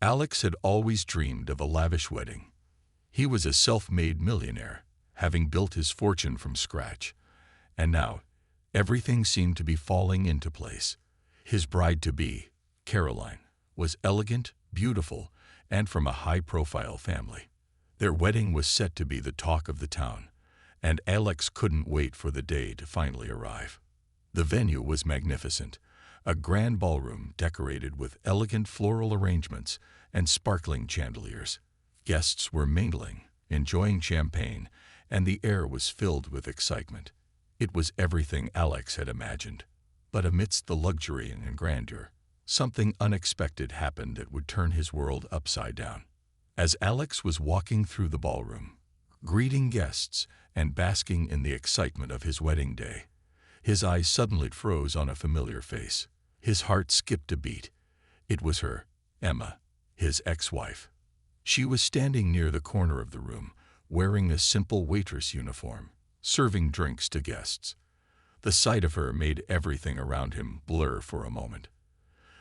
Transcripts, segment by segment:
Alex had always dreamed of a lavish wedding. He was a self-made millionaire, having built his fortune from scratch. And now, everything seemed to be falling into place. His bride-to-be, Caroline, was elegant, beautiful, and from a high-profile family. Their wedding was set to be the talk of the town, and Alex couldn't wait for the day to finally arrive. The venue was magnificent, a grand ballroom decorated with elegant floral arrangements and sparkling chandeliers. Guests were mingling, enjoying champagne, and the air was filled with excitement. It was everything Alex had imagined. But amidst the luxury and grandeur, something unexpected happened that would turn his world upside down. As Alex was walking through the ballroom, greeting guests and basking in the excitement of his wedding day, his eyes suddenly froze on a familiar face. His heart skipped a beat. It was her, Emma, his ex-wife. She was standing near the corner of the room, wearing a simple waitress uniform, serving drinks to guests. The sight of her made everything around him blur for a moment.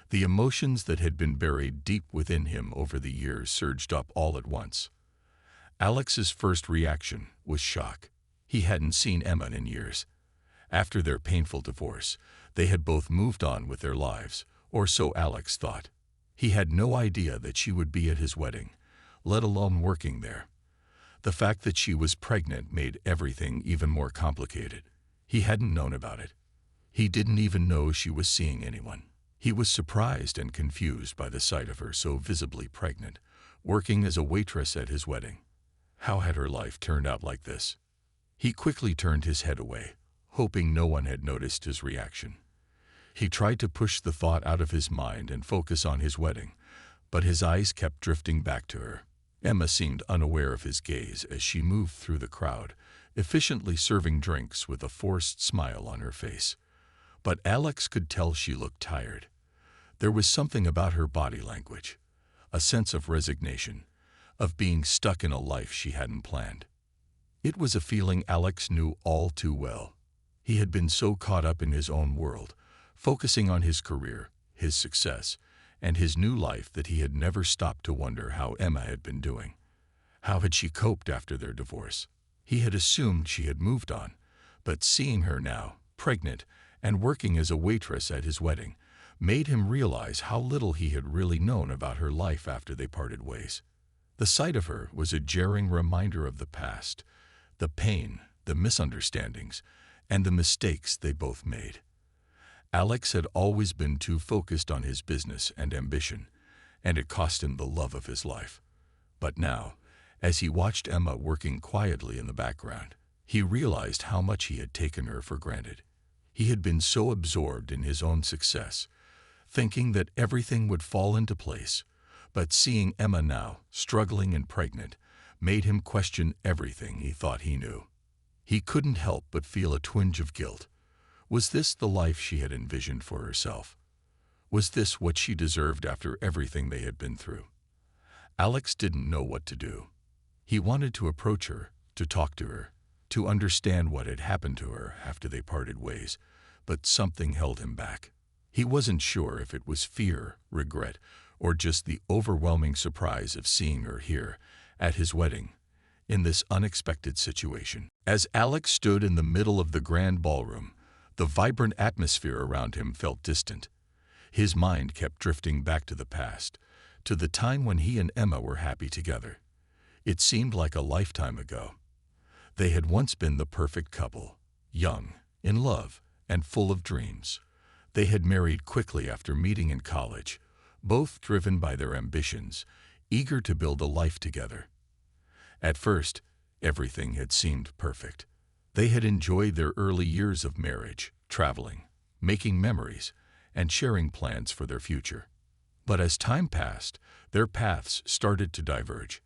The emotions that had been buried deep within him over the years surged up all at once. Alex's first reaction was shock. He hadn't seen Emma in years. After their painful divorce, they had both moved on with their lives, or so Alex thought. He had no idea that she would be at his wedding, let alone working there. The fact that she was pregnant made everything even more complicated. He hadn't known about it. He didn't even know she was seeing anyone. He was surprised and confused by the sight of her so visibly pregnant, working as a waitress at his wedding. How had her life turned out like this? He quickly turned his head away, hoping no one had noticed his reaction. He tried to push the thought out of his mind and focus on his wedding, but his eyes kept drifting back to her. Emma seemed unaware of his gaze as she moved through the crowd, efficiently serving drinks with a forced smile on her face. But Alex could tell she looked tired. There was something about her body language, a sense of resignation, of being stuck in a life she hadn't planned. It was a feeling Alex knew all too well. He had been so caught up in his own world, focusing on his career, his success, and his new life that he had never stopped to wonder how Emma had been doing. How had she coped after their divorce? He had assumed she had moved on, but seeing her now, pregnant, and working as a waitress at his wedding, made him realize how little he had really known about her life after they parted ways. The sight of her was a jarring reminder of the past, the pain, the misunderstandings, and the mistakes they both made. Alex had always been too focused on his business and ambition, and it cost him the love of his life. But now, as he watched Emma working quietly in the background, he realized how much he had taken her for granted. He had been so absorbed in his own success, thinking that everything would fall into place, but seeing Emma now, struggling and pregnant, made him question everything he thought he knew. He couldn't help but feel a twinge of guilt. Was this the life she had envisioned for herself? Was this what she deserved after everything they had been through? Alex didn't know what to do. He wanted to approach her, to talk to her, to understand what had happened to her after they parted ways, but something held him back. He wasn't sure if it was fear, regret, or just the overwhelming surprise of seeing her here, at his wedding, in this unexpected situation. As Alex stood in the middle of the grand ballroom, the vibrant atmosphere around him felt distant. His mind kept drifting back to the past, to the time when he and Emma were happy together. It seemed like a lifetime ago. They had once been the perfect couple, young, in love, and full of dreams. They had married quickly after meeting in college, both driven by their ambitions, eager to build a life together. At first, everything had seemed perfect. They had enjoyed their early years of marriage, traveling, making memories, and sharing plans for their future. But as time passed, their paths started to diverge.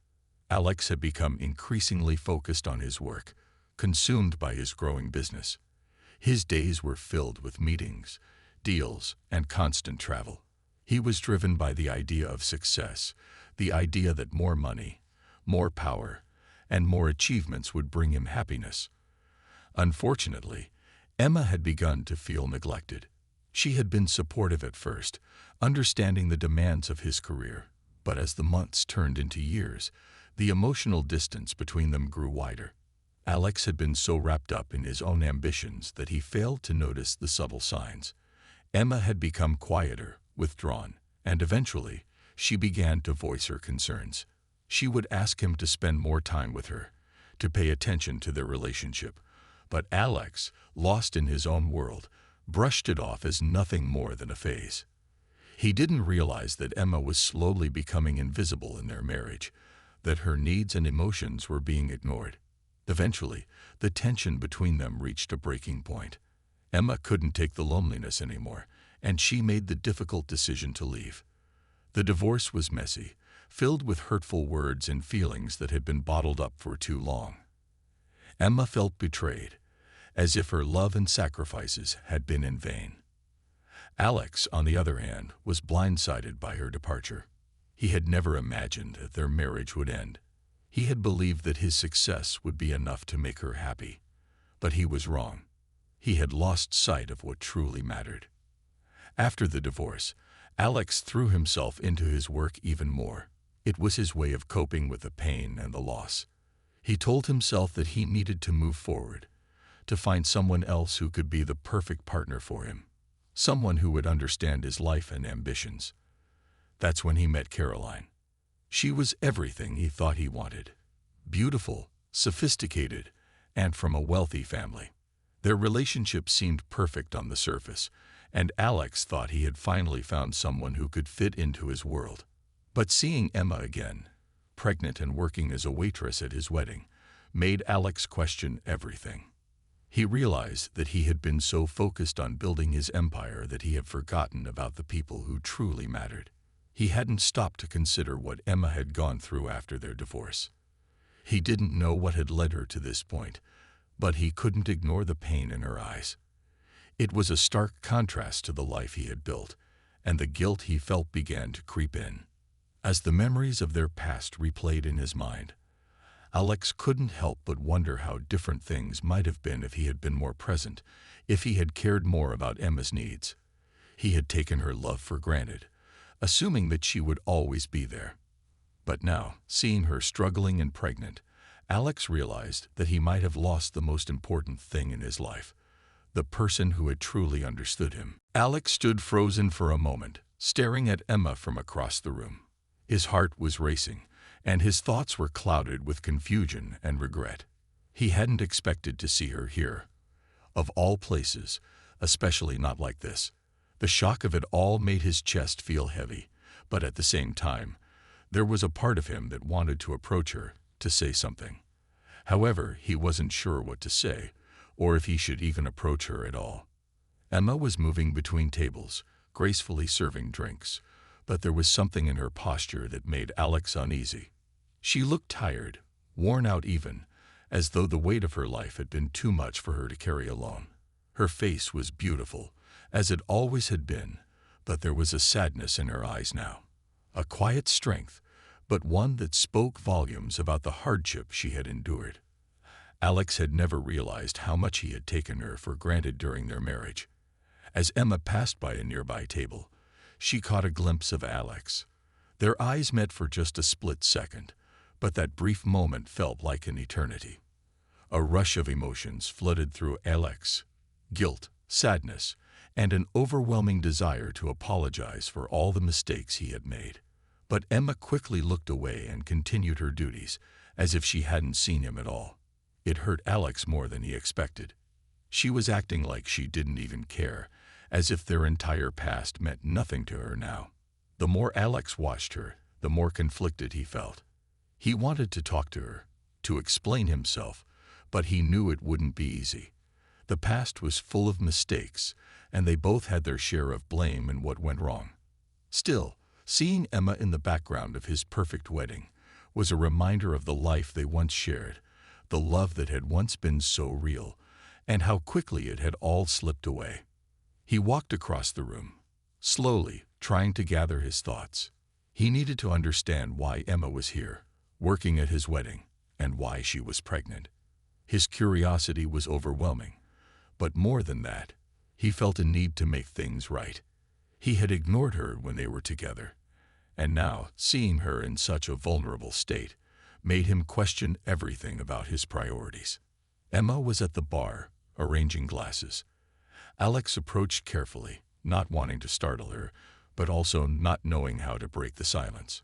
Alex had become increasingly focused on his work, consumed by his growing business. His days were filled with meetings, deals, and constant travel. He was driven by the idea of success, the idea that more money, more power, and more achievements would bring him happiness. Unfortunately, Emma had begun to feel neglected. She had been supportive at first, understanding the demands of his career, But as the months turned into years, the emotional distance between them grew wider. Alex had been so wrapped up in his own ambitions that he failed to notice the subtle signs. Emma had become quieter, withdrawn, and eventually, she began to voice her concerns. She would ask him to spend more time with her, to pay attention to their relationship. But Alex, lost in his own world, brushed it off as nothing more than a phase. He didn't realize that Emma was slowly becoming invisible in their marriage, that her needs and emotions were being ignored. Eventually, the tension between them reached a breaking point. Emma couldn't take the loneliness anymore, and she made the difficult decision to leave. The divorce was messy, filled with hurtful words and feelings that had been bottled up for too long. Emma felt betrayed, as if her love and sacrifices had been in vain. Alex, on the other hand, was blindsided by her departure. He had never imagined that their marriage would end. He had believed that his success would be enough to make her happy. But he was wrong. He had lost sight of what truly mattered. After the divorce, Alex threw himself into his work even more. It was his way of coping with the pain and the loss. He told himself that he needed to move forward, to find someone else who could be the perfect partner for him, someone who would understand his life and ambitions. That's when he met Caroline. She was everything he thought he wanted. Beautiful, sophisticated, and from a wealthy family. Their relationship seemed perfect on the surface, and Alex thought he had finally found someone who could fit into his world. But seeing Emma again, pregnant and working as a waitress at his wedding, made Alex question everything. He realized that he had been so focused on building his empire that he had forgotten about the people who truly mattered. He hadn't stopped to consider what Emma had gone through after their divorce. He didn't know what had led her to this point, but he couldn't ignore the pain in her eyes. It was a stark contrast to the life he had built, and the guilt he felt began to creep in. As the memories of their past replayed in his mind, Alex couldn't help but wonder how different things might have been if he had been more present, if he had cared more about Emma's needs. He had taken her love for granted, assuming that she would always be there. But now, seeing her struggling and pregnant, Alex realized that he might have lost the most important thing in his life, the person who had truly understood him. Alex stood frozen for a moment, staring at Emma from across the room. His heart was racing, and his thoughts were clouded with confusion and regret. He hadn't expected to see her here. Of all places, especially not like this. The shock of it all made his chest feel heavy, but at the same time, there was a part of him that wanted to approach her, to say something. However, he wasn't sure what to say, or if he should even approach her at all. Emma was moving between tables, gracefully serving drinks, but there was something in her posture that made Alex uneasy. She looked tired, worn out even, as though the weight of her life had been too much for her to carry alone. Her face was beautiful, as it always had been, but there was a sadness in her eyes now. A quiet strength, but one that spoke volumes about the hardship she had endured. Alex had never realized how much he had taken her for granted during their marriage. As Emma passed by a nearby table, she caught a glimpse of Alex. Their eyes met for just a split second, but that brief moment felt like an eternity. A rush of emotions flooded through Alex: guilt, sadness, and an overwhelming desire to apologize for all the mistakes he had made. But Emma quickly looked away and continued her duties, as if she hadn't seen him at all. It hurt Alex more than he expected. She was acting like she didn't even care, as if their entire past meant nothing to her now. The more Alex watched her, the more conflicted he felt. He wanted to talk to her, to explain himself, but he knew it wouldn't be easy. The past was full of mistakes, and they both had their share of blame in what went wrong. Still, seeing Emma in the background of his perfect wedding was a reminder of the life they once shared, the love that had once been so real, and how quickly it had all slipped away. He walked across the room, slowly, trying to gather his thoughts. He needed to understand why Emma was here, working at his wedding, and why she was pregnant. His curiosity was overwhelming, but more than that, he felt a need to make things right. He had ignored her when they were together, And now, seeing her in such a vulnerable state, made him question everything about his priorities. Emma was at the bar, arranging glasses. Alex approached carefully, not wanting to startle her, but also not knowing how to break the silence.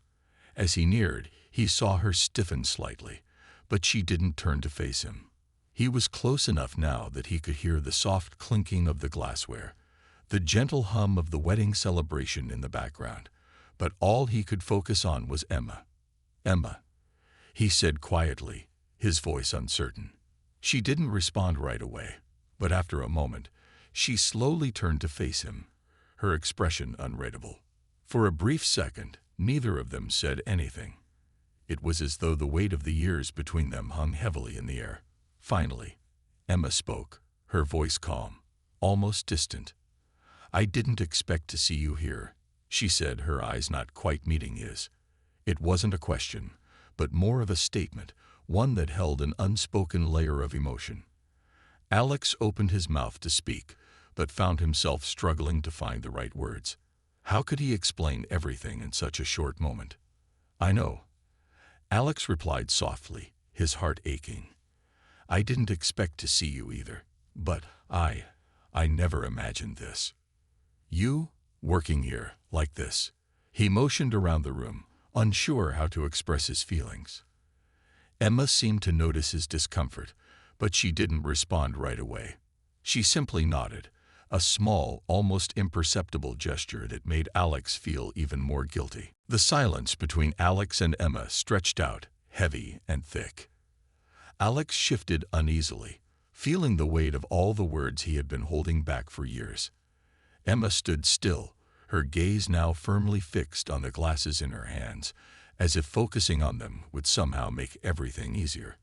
As he neared, he saw her stiffen slightly, but she didn't turn to face him. He was close enough now that he could hear the soft clinking of the glassware, the gentle hum of the wedding celebration in the background, but all he could focus on was Emma. "Emma," he said quietly, his voice uncertain. She didn't respond right away, but after a moment, she slowly turned to face him, her expression unreadable. For a brief second, neither of them said anything. It was as though the weight of the years between them hung heavily in the air. Finally, Emma spoke, her voice calm, almost distant. "I didn't expect to see you here," she said, her eyes not quite meeting his. It wasn't a question, but more of a statement, one that held an unspoken layer of emotion. Alex opened his mouth to speak, but found himself struggling to find the right words. How could he explain everything in such a short moment? "I know," Alex replied softly, his heart aching. "I didn't expect to see you either, but I never imagined this. You, working here, like this." He motioned around the room, unsure how to express his feelings. Emma seemed to notice his discomfort, but she didn't respond right away. She simply nodded, a small, almost imperceptible gesture that made Alex feel even more guilty. The silence between Alex and Emma stretched out, heavy and thick. Alex shifted uneasily, feeling the weight of all the words he had been holding back for years. Emma stood still, her gaze now firmly fixed on the glasses in her hands, as if focusing on them would somehow make everything easier.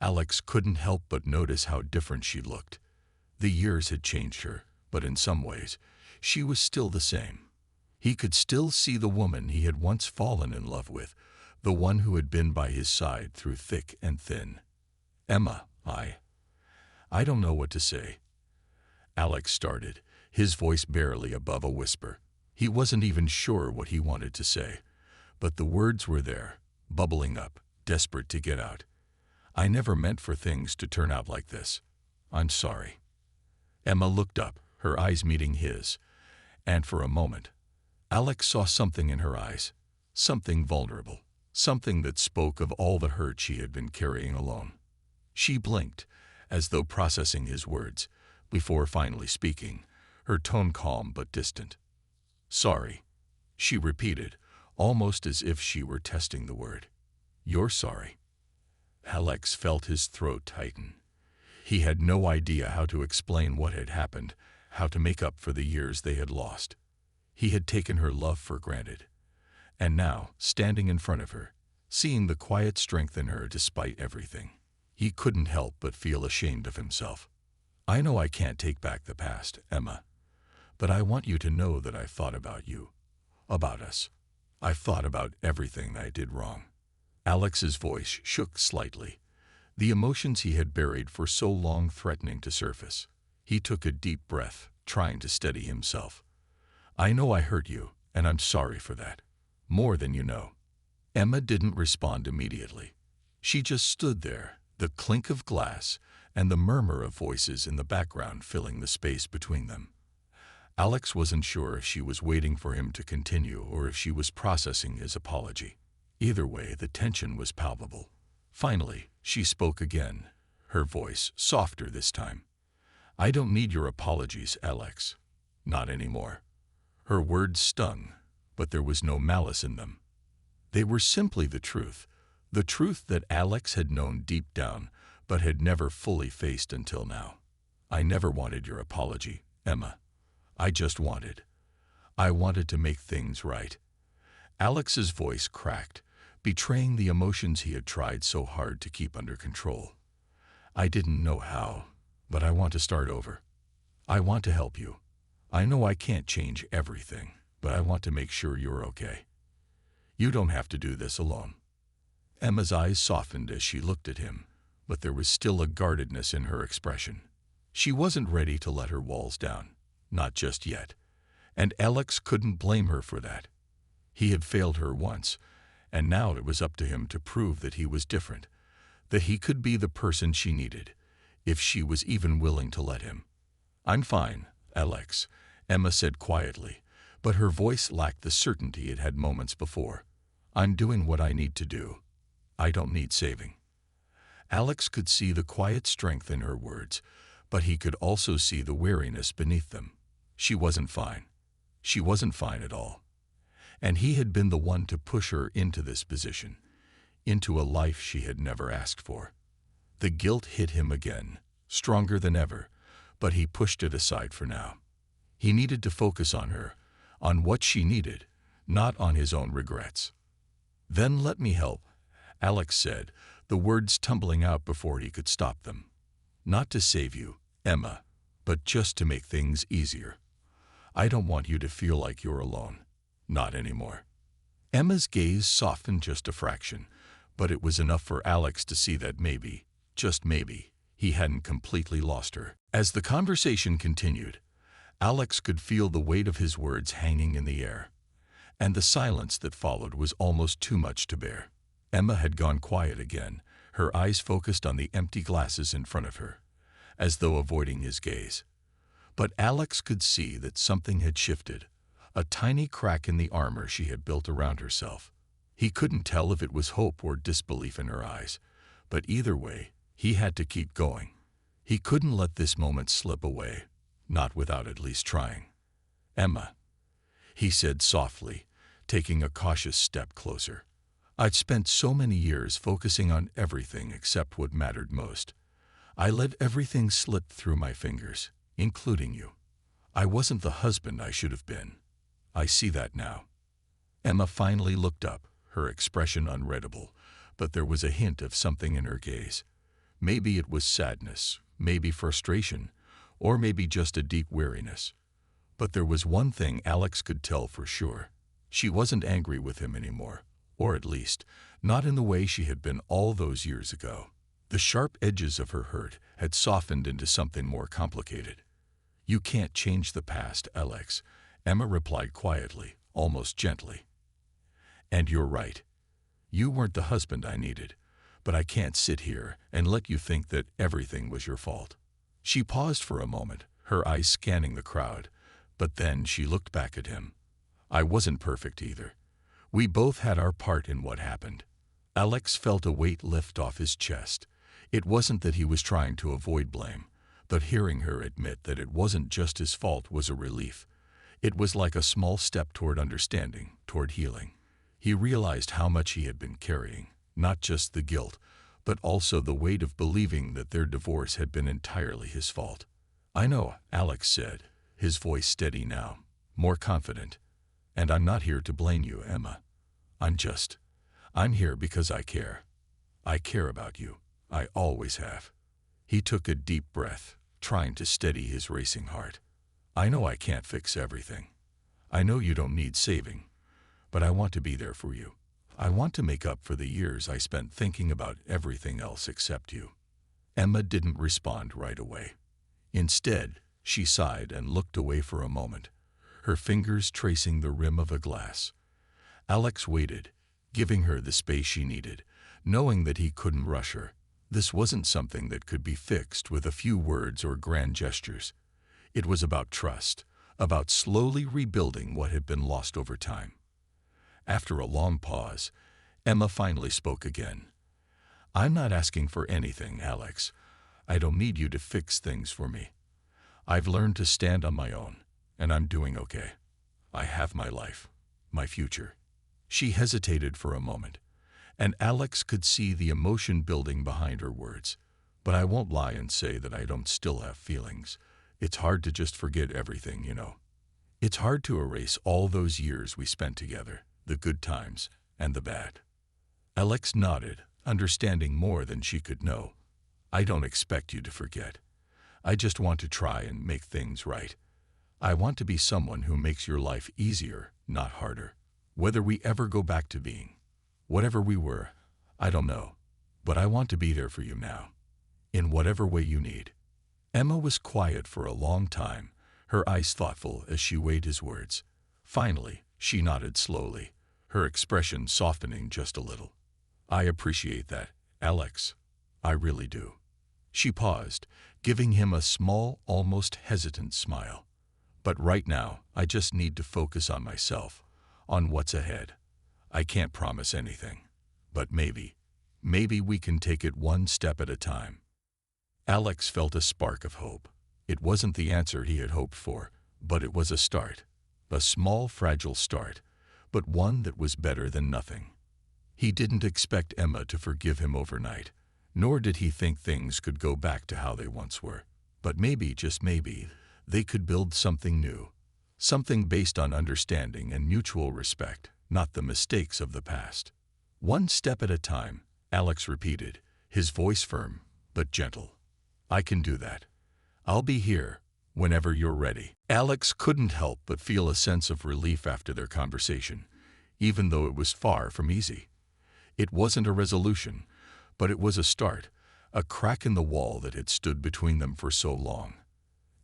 Alex couldn't help but notice how different she looked. The years had changed her, but in some ways, she was still the same. He could still see the woman he had once fallen in love with, the one who had been by his side through thick and thin. "Emma, I don't know what to say." Alex started, his voice barely above a whisper. He wasn't even sure what he wanted to say, but the words were there, bubbling up, desperate to get out. "I never meant for things to turn out like this. I'm sorry." Emma looked up, her eyes meeting his, and for a moment, Alex saw something in her eyes, something vulnerable, something that spoke of all the hurt she had been carrying alone. She blinked, as though processing his words, before finally speaking, her tone calm but distant. "Sorry," she repeated, almost as if she were testing the word. "You're sorry?" Alex felt his throat tighten. He had no idea how to explain what had happened, how to make up for the years they had lost. He had taken her love for granted. And now, standing in front of her, seeing the quiet strength in her despite everything, he couldn't help but feel ashamed of himself. "I know I can't take back the past, Emma, but I want you to know that I've thought about you, about us. I've thought about everything I did wrong." Alex's voice shook slightly, the emotions he had buried for so long threatening to surface. He took a deep breath, trying to steady himself. "I know I hurt you, and I'm sorry for that. More than you know." Emma didn't respond immediately. She just stood there, the clink of glass and the murmur of voices in the background filling the space between them. Alex wasn't sure if she was waiting for him to continue or if she was processing his apology. Either way, the tension was palpable. Finally, she spoke again, her voice softer this time. "I don't need your apologies, Alex. Not anymore." Her words stung, but there was no malice in them. They were simply the truth that Alex had known deep down, but had never fully faced until now. "I never wanted your apology, Emma. I wanted to make things right." Alex's voice cracked, betraying the emotions he had tried so hard to keep under control. "I didn't know how, but I want to start over. I want to help you. I know I can't change everything, but I want to make sure you're okay. You don't have to do this alone." Emma's eyes softened as she looked at him, but there was still a guardedness in her expression. She wasn't ready to let her walls down, not just yet, and Alex couldn't blame her for that. He had failed her once, and now it was up to him to prove that he was different, that he could be the person she needed, if she was even willing to let him. "I'm fine, Alex," Emma said quietly, but her voice lacked the certainty it had moments before. "I'm doing what I need to do. I don't need saving." Alex could see the quiet strength in her words, but he could also see the weariness beneath them. She wasn't fine. She wasn't fine at all. And he had been the one to push her into this position, into a life she had never asked for. The guilt hit him again, stronger than ever, but he pushed it aside for now. He needed to focus on her, on what she needed, not on his own regrets. "Then let me help," Alex said, the words tumbling out before he could stop them. "Not to save you, Emma, but just to make things easier. I don't want you to feel like you're alone. Not anymore." Emma's gaze softened just a fraction, but it was enough for Alex to see that maybe, just maybe, he hadn't completely lost her. As the conversation continued, Alex could feel the weight of his words hanging in the air, and the silence that followed was almost too much to bear. Emma had gone quiet again, her eyes focused on the empty glasses in front of her, as though avoiding his gaze. But Alex could see that something had shifted, a tiny crack in the armor she had built around herself. He couldn't tell if it was hope or disbelief in her eyes, but either way, he had to keep going. He couldn't let this moment slip away, not without at least trying. "Emma," he said softly, taking a cautious step closer. "I'd spent so many years focusing on everything except what mattered most. I let everything slip through my fingers, including you. I wasn't the husband I should have been. I see that now." Emma finally looked up, her expression unreadable, but there was a hint of something in her gaze. Maybe it was sadness, maybe frustration, or maybe just a deep weariness. But there was one thing Alex could tell for sure. She wasn't angry with him anymore, or at least, not in the way she had been all those years ago. The sharp edges of her hurt had softened into something more complicated. "You can't change the past, Alex," Emma replied quietly, almost gently. "And you're right. You weren't the husband I needed, but I can't sit here and let you think that everything was your fault." She paused for a moment, her eyes scanning the crowd, but then she looked back at him. "I wasn't perfect either. We both had our part in what happened." Alex felt a weight lift off his chest. It wasn't that he was trying to avoid blame, but hearing her admit that it wasn't just his fault was a relief. It was like a small step toward understanding, toward healing. He realized how much he had been carrying, not just the guilt, but also the weight of believing that their divorce had been entirely his fault. "I know," Alex said, his voice steady now, more confident. "And I'm not here to blame you, Emma. I'm here because I care. I care about you. I always have." He took a deep breath, trying to steady his racing heart. "I know I can't fix everything. I know you don't need saving, but I want to be there for you. I want to make up for the years I spent thinking about everything else except you." Emma didn't respond right away. Instead, she sighed and looked away for a moment, her fingers tracing the rim of a glass. Alex waited, giving her the space she needed, knowing that he couldn't rush her. This wasn't something that could be fixed with a few words or grand gestures. It was about trust, about slowly rebuilding what had been lost over time. After a long pause, Emma finally spoke again. "I'm not asking for anything, Alex. I don't need you to fix things for me. I've learned to stand on my own, and I'm doing okay. I have my life, my future." She hesitated for a moment, and Alex could see the emotion building behind her words. "But I won't lie and say that I don't still have feelings. It's hard to just forget everything, you know. It's hard to erase all those years we spent together, the good times and the bad." Alex nodded, understanding more than she could know. "I don't expect you to forget. I just want to try and make things right. I want to be someone who makes your life easier, not harder. Whether we ever go back to being whatever we were, I don't know. But I want to be there for you now, in whatever way you need." Emma was quiet for a long time, her eyes thoughtful as she weighed his words. Finally, she nodded slowly, her expression softening just a little. "I appreciate that, Alex. I really do." She paused, giving him a small, almost hesitant smile. "But right now, I just need to focus on myself, on what's ahead. I can't promise anything. But maybe we can take it one step at a time." Alex felt a spark of hope. It wasn't the answer he had hoped for, but it was a start. A small, fragile start, but one that was better than nothing. He didn't expect Emma to forgive him overnight, nor did he think things could go back to how they once were. But maybe, just maybe, they could build something new. Something based on understanding and mutual respect, not the mistakes of the past. "One step at a time," Alex repeated, his voice firm, but gentle. "I can do that. I'll be here whenever you're ready." Alex couldn't help but feel a sense of relief after their conversation, even though it was far from easy. It wasn't a resolution, but it was a start, a crack in the wall that had stood between them for so long.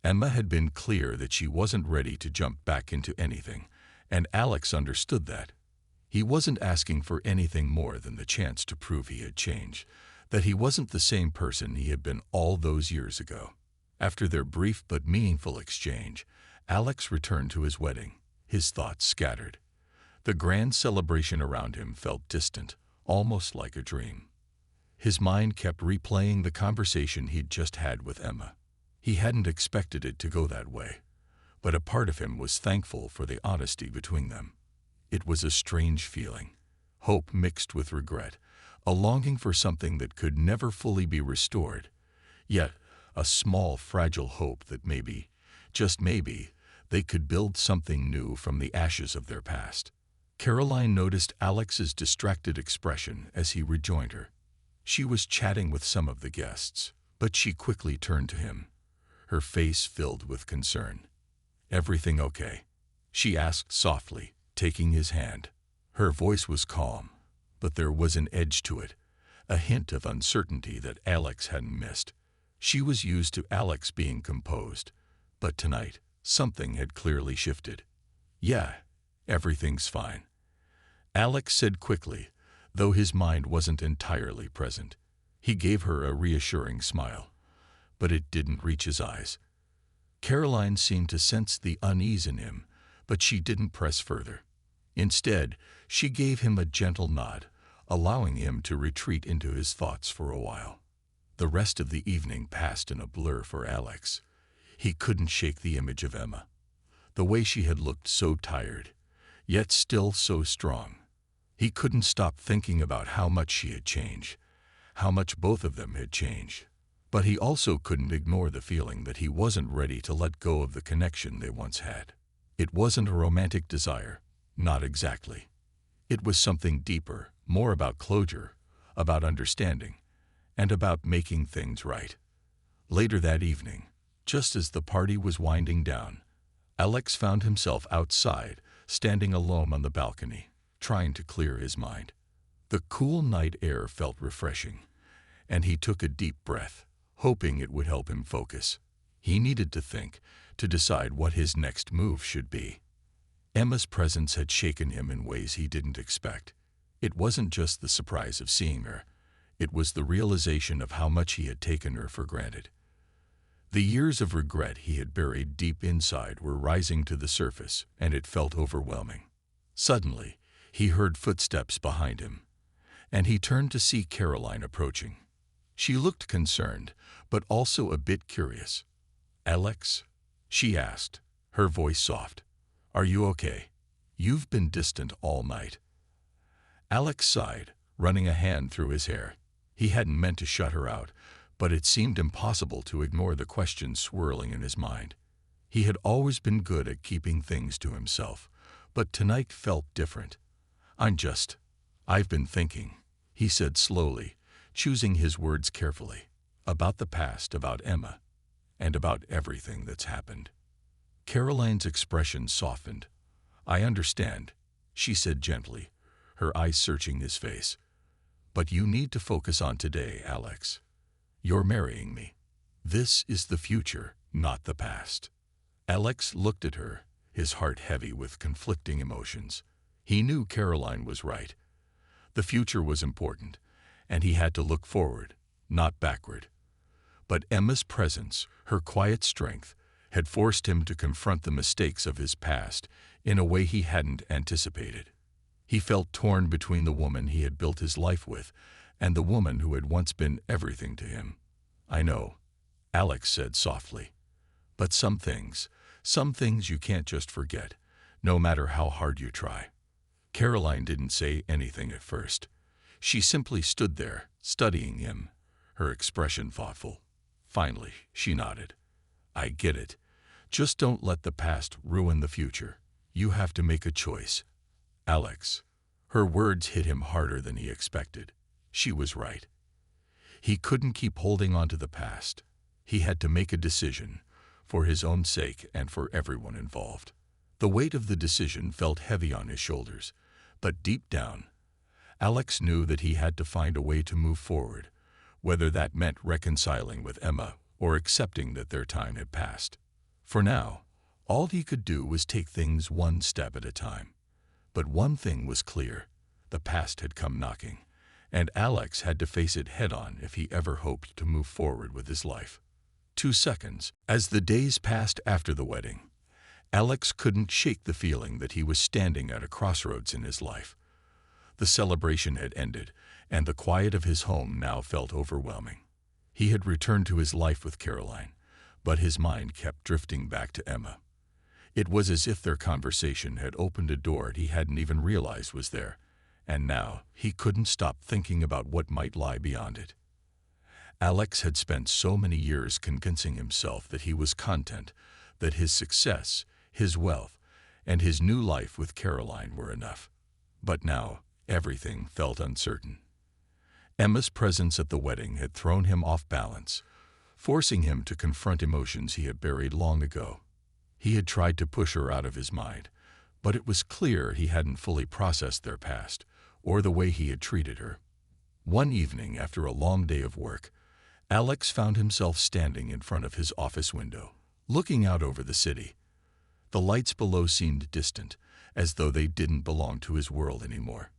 Emma had been clear that she wasn't ready to jump back into anything, and Alex understood that. He wasn't asking for anything more than the chance to prove he had changed, that he wasn't the same person he had been all those years ago. After their brief but meaningful exchange, Alex returned to his wedding, his thoughts scattered. The grand celebration around him felt distant, almost like a dream. His mind kept replaying the conversation he'd just had with Emma. He hadn't expected it to go that way, but a part of him was thankful for the honesty between them. It was a strange feeling, hope mixed with regret, a longing for something that could never fully be restored, yet a small, fragile hope that maybe, just maybe, they could build something new from the ashes of their past. Caroline noticed Alex's distracted expression as he rejoined her. She was chatting with some of the guests, but she quickly turned to him, her face filled with concern. "Everything okay?" she asked softly, taking his hand. Her voice was calm, but there was an edge to it, a hint of uncertainty that Alex hadn't missed. She was used to Alex being composed, but tonight, something had clearly shifted. "Yeah, everything's fine," Alex said quickly, though his mind wasn't entirely present. He gave her a reassuring smile, but it didn't reach his eyes. Caroline seemed to sense the unease in him, but she didn't press further. Instead, she gave him a gentle nod, allowing him to retreat into his thoughts for a while. The rest of the evening passed in a blur for Alex. He couldn't shake the image of Emma. The way she had looked so tired, yet still so strong. He couldn't stop thinking about how much she had changed, how much both of them had changed. But he also couldn't ignore the feeling that he wasn't ready to let go of the connection they once had. It wasn't a romantic desire, not exactly. It was something deeper, more about closure, about understanding, and about making things right. Later that evening, just as the party was winding down, Alex found himself outside, standing alone on the balcony, trying to clear his mind. The cool night air felt refreshing, and he took a deep breath, hoping it would help him focus. He needed to think, to decide what his next move should be. Emma's presence had shaken him in ways he didn't expect. It wasn't just the surprise of seeing her. It was the realization of how much he had taken her for granted. The years of regret he had buried deep inside were rising to the surface, and it felt overwhelming. Suddenly, he heard footsteps behind him, and he turned to see Caroline approaching. She looked concerned, but also a bit curious. "Alex?" she asked, her voice soft. "Are you okay? You've been distant all night." Alex sighed, running a hand through his hair. He hadn't meant to shut her out, but it seemed impossible to ignore the questions swirling in his mind. He had always been good at keeping things to himself, but tonight felt different. I've been thinking," he said slowly, choosing his words carefully, "about the past, about Emma, and about everything that's happened." Caroline's expression softened. "I understand," she said gently, her eyes searching his face. "But you need to focus on today, Alex. You're marrying me. This is the future, not the past." Alex looked at her, his heart heavy with conflicting emotions. He knew Caroline was right. The future was important, and he had to look forward, not backward. But Emma's presence, her quiet strength, had forced him to confront the mistakes of his past in a way he hadn't anticipated. He felt torn between the woman he had built his life with and the woman who had once been everything to him. "I know," Alex said softly. "But some things you can't just forget, no matter how hard you try." Caroline didn't say anything at first. She simply stood there, studying him, her expression thoughtful. Finally, she nodded. "I get it. Just don't let the past ruin the future. You have to make a choice." Alex. Her words hit him harder than he expected. She was right. He couldn't keep holding on to the past. He had to make a decision, for his own sake and for everyone involved. The weight of the decision felt heavy on his shoulders, but deep down, Alex knew that he had to find a way to move forward, whether that meant reconciling with Emma or accepting that their time had passed. For now, all he could do was take things one step at a time. But one thing was clear: the past had come knocking, and Alex had to face it head-on if he ever hoped to move forward with his life. 2 seconds. As the days passed after the wedding, Alex couldn't shake the feeling that he was standing at a crossroads in his life. The celebration had ended, and the quiet of his home now felt overwhelming. He had returned to his life with Caroline, but his mind kept drifting back to Emma. It was as if their conversation had opened a door he hadn't even realized was there, and now he couldn't stop thinking about what might lie beyond it. Alex had spent so many years convincing himself that he was content, that his success, his wealth, and his new life with Caroline were enough. But now, everything felt uncertain. Emma's presence at the wedding had thrown him off balance, forcing him to confront emotions he had buried long ago. He had tried to push her out of his mind, but it was clear he hadn't fully processed their past, or the way he had treated her. One evening, after a long day of work, Alex found himself standing in front of his office window, looking out over the city. The lights below seemed distant, as though they didn't belong to his world anymore.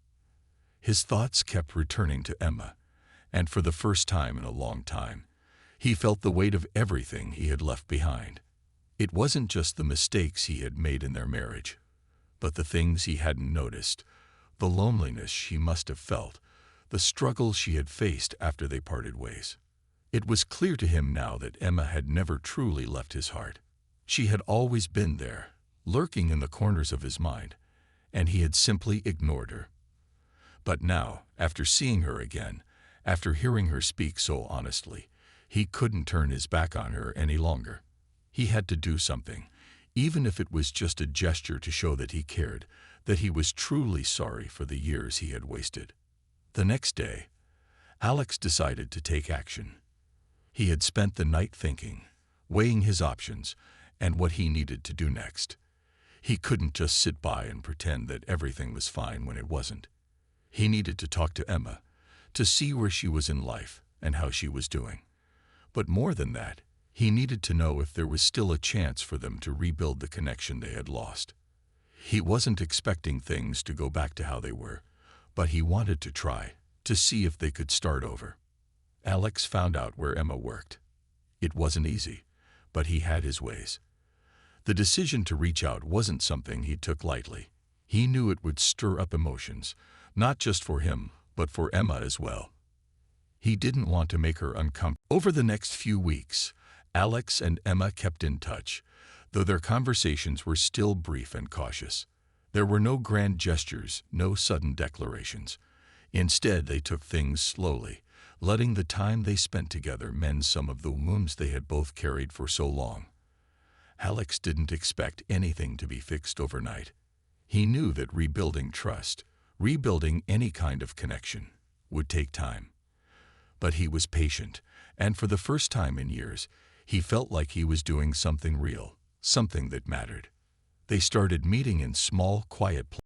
His thoughts kept returning to Emma, and for the first time in a long time, he felt the weight of everything he had left behind. It wasn't just the mistakes he had made in their marriage, but the things he hadn't noticed, the loneliness she must have felt, the struggles she had faced after they parted ways. It was clear to him now that Emma had never truly left his heart. She had always been there, lurking in the corners of his mind, and he had simply ignored her. But now, after seeing her again, after hearing her speak so honestly, he couldn't turn his back on her any longer. He had to do something, even if it was just a gesture to show that he cared, that he was truly sorry for the years he had wasted. The next day, Alex decided to take action. He had spent the night thinking, weighing his options, and what he needed to do next. He couldn't just sit by and pretend that everything was fine when it wasn't. He needed to talk to Emma, to see where she was in life and how she was doing. But more than that, he needed to know if there was still a chance for them to rebuild the connection they had lost. He wasn't expecting things to go back to how they were, but he wanted to try, to see if they could start over. Alex found out where Emma worked. It wasn't easy, but he had his ways. The decision to reach out wasn't something he took lightly. He knew it would stir up emotions, not just for him, but for Emma as well. He didn't want to make her uncomfortable. Over the next few weeks, Alex and Emma kept in touch, though their conversations were still brief and cautious. There were no grand gestures, no sudden declarations. Instead, they took things slowly, letting the time they spent together mend some of the wounds they had both carried for so long. Alex didn't expect anything to be fixed overnight. He knew that rebuilding trust, rebuilding any kind of connection, would take time. But he was patient, and for the first time in years, he felt like he was doing something real, something that mattered. They started meeting in small, quiet places.